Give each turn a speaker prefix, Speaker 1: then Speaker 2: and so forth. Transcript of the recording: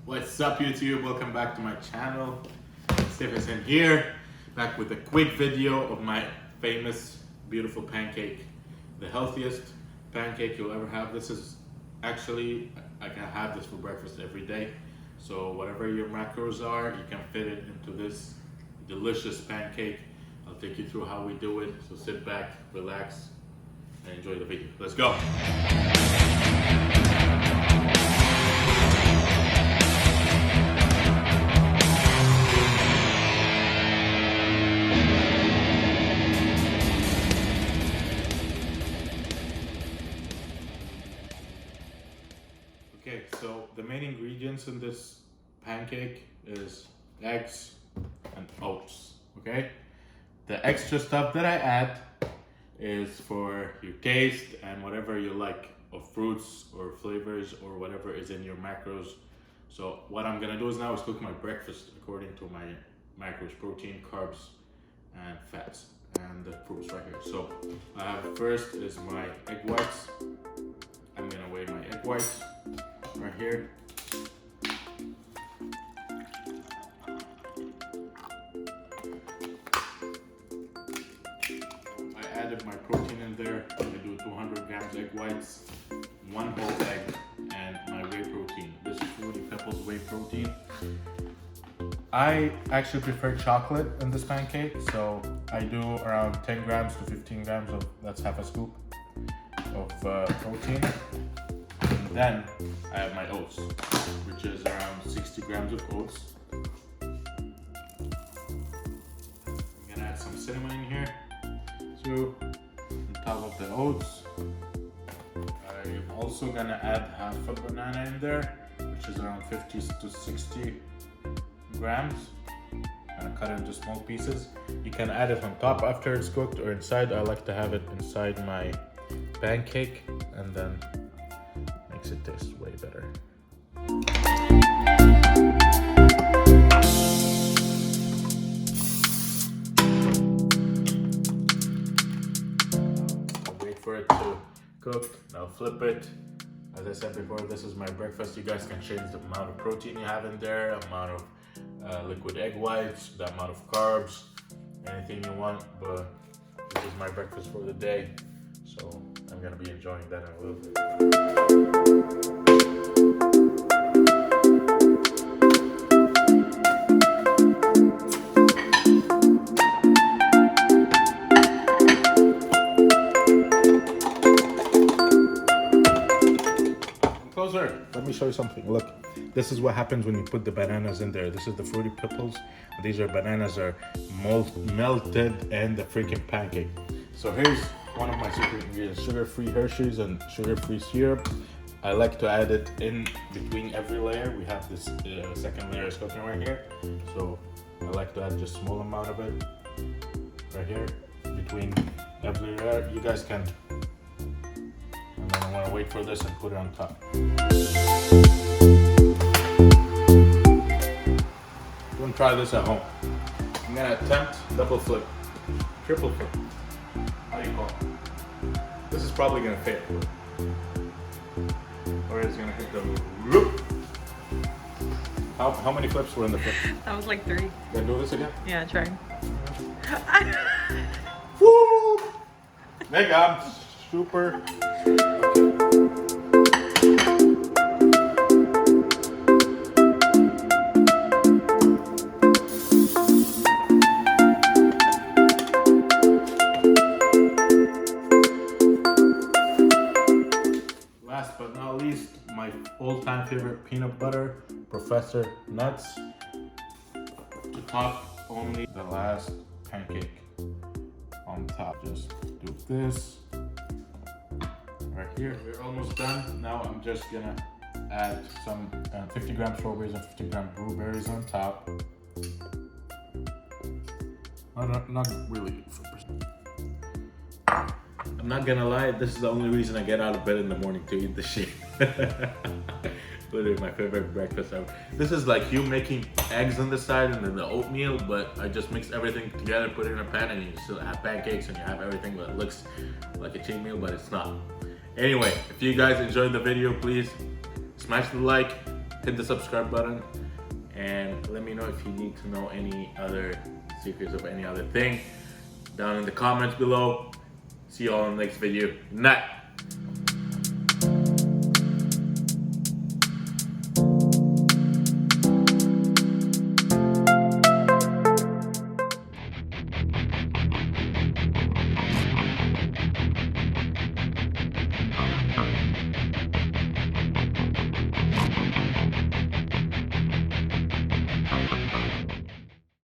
Speaker 1: What's up YouTube? Welcome back to my channel. Stephenson here, back with a quick video of my famous beautiful pancake. The healthiest pancake you'll ever have. This is actually, I can have this for breakfast every day. So whatever your macros are, you can fit it into this delicious pancake. I'll take you through how we do it. So sit back, relax, and enjoy the video. Let's go. Okay, so the main ingredients in this pancake is eggs and oats, okay? The extra stuff that I add is for your taste and whatever you like of fruits or flavors or whatever is in your macros. So what I'm gonna do is now is cook my breakfast according to my macros: protein, carbs, and fats, and the fruits right here. So I have first is my egg whites. I'm gonna weigh my egg whites right here. I added my protein in there. I'm gonna do 200 grams egg whites, 1 whole egg, and my whey protein. This is Fruity Pebbles whey protein. I actually prefer chocolate in this pancake, so I do around 10 grams to 15 grams of, that's half a scoop of protein. And then I have my oats, which is around 60 grams of oats. I'm gonna add some cinnamon in here too, on top of the oats. I'm also gonna add half a banana in there, which is around 50 to 60 grams. I'm gonna cut it into small pieces. You can add it on top after it's cooked or inside. I like to have it inside my pancake, and then makes it taste way better. I'll wait for it to cook. I'll flip it. As I said before, this is my breakfast. You guys can change the amount of protein you have in there, amount of liquid egg whites, the amount of carbs, anything you want, but this is my breakfast for the day. So I'm gonna be enjoying that in a little bit. Closer. Let me show you something. Look, this is what happens when you put the bananas in there. This is the Fruity Pebbles. These are bananas are melted in the freaking pancake. So here's one of my secret ingredients: sugar-free Hershey's and sugar-free syrup. I like to add it in between every layer. We have this second layer is cooking right here, so I like to add just a small amount of it right here between every layer. You guys can, and then I want to wait for this and put it on top. Don't try this at home. I'm gonna attempt double flip, triple flip. How do you call it? This is probably gonna fail. Or it's gonna hit the whoop. How many flips were in the flip?
Speaker 2: That was like 3.
Speaker 1: Gonna do this again?
Speaker 2: Yeah, try.
Speaker 1: Woo! Mega, I'm super. Last but not least, my all-time favorite peanut butter, Professor Nuts, to top only the last pancake on top. Just do this right here. We're almost done. Now I'm just gonna add some 50 grams strawberries and 50 grams blueberries on top. Not really. I'm not gonna lie, this is the only reason I get out of bed in the morning, to eat this shit. Literally my favorite breakfast ever. This is like you making eggs on the side and then the oatmeal, but I just mix everything together, put it in a pan, and you still have pancakes and you have everything, but it looks like a cheat meal, but it's not. Anyway, if you guys enjoyed the video, please smash the like, hit the subscribe button, and let me know if you need to know any other secrets of any other thing down in the comments below. See you all in the next video. Good night.